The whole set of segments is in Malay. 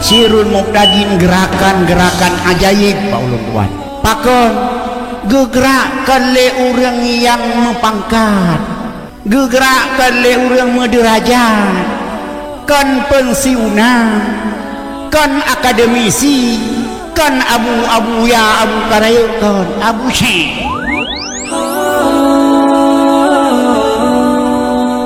Sirul Muqtadin gerakan-gerakan ajaib Pak Ulun Tuan. Pakon gegerakkan le orang yang mempangkat, gegerakkan le orang mederajat, kan pensiunan, kan akademisi, kan abu-abu ya abu karayut, kan abu syekh.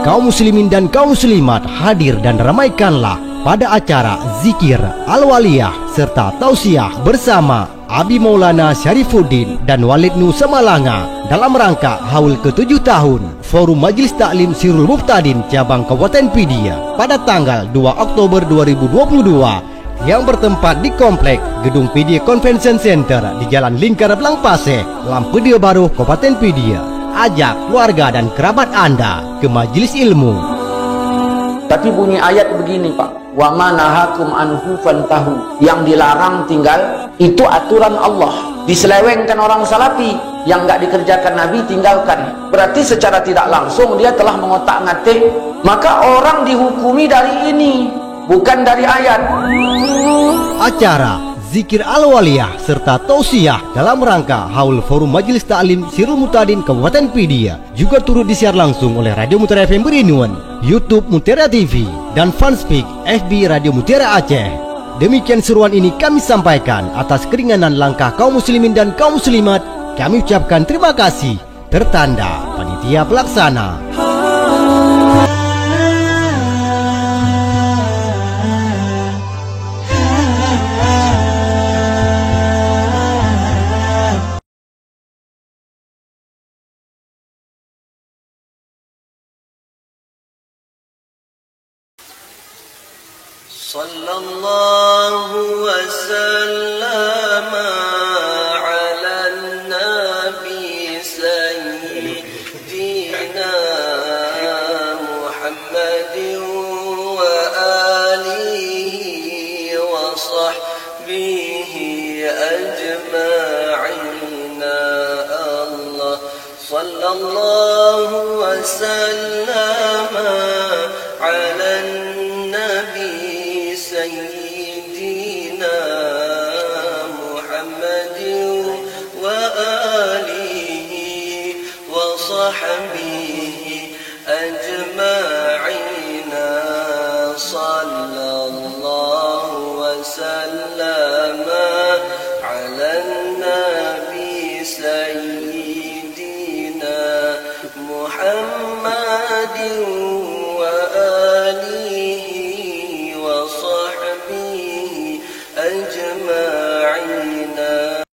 Kaum muslimin dan kaum muslimat hadir dan ramaikanlah pada acara zikir al-waliyah serta tausiah bersama Abi Maulana Syarifuddin dan Walid Nusa Malanga dalam rangka haul ke-7 tahun Forum Majelis Taklim Sirul Muqtadin cabang Kabupaten Pidie pada tanggal 2 Oktober 2022 yang bertempat di Komplek Gedung Pidie Convention Center di Jalan Lingkar Blangpaseh, Lampedia Baru, Kabupaten Pidie. Ajak keluarga dan kerabat Anda ke majelis ilmu. Tapi bunyi ayat begini Pak, wa ma nahakum anhu fantahu, yang dilarang tinggal itu aturan Allah. Diselewengkan orang salafi, yang nggak dikerjakan Nabi tinggalkan. Berarti secara tidak langsung dia telah mengotak-ngatik. Maka orang dihukumi dari ini, bukan dari ayat. Acara zikir al-waliyah serta tausiah dalam rangka haul Forum Majelis Taklim Sirul Muqtadin Kabupaten Pidie juga turut disiar langsung oleh Radio Mutiara FM Berinuan, YouTube Mutiara TV, dan Fanspeak FB Radio Mutiara Aceh. Demikian seruan ini kami sampaikan atas keringanan langkah kaum muslimin dan kaum muslimat. Kami ucapkan terima kasih. Tertanda Panitia Pelaksana. Sallallahu wasallam ala nabi sayyidina Muhammadin wa alihi wa sahbihi ajma'in. Allah sallallahu wasallam ala nabi Sayyidina Muhammadin wa alihi wa sahbihi ajma'in. Sallallahu wa sallama ala nabi Sayyidina Muhammadin wa alihi وصحبه أجمعين.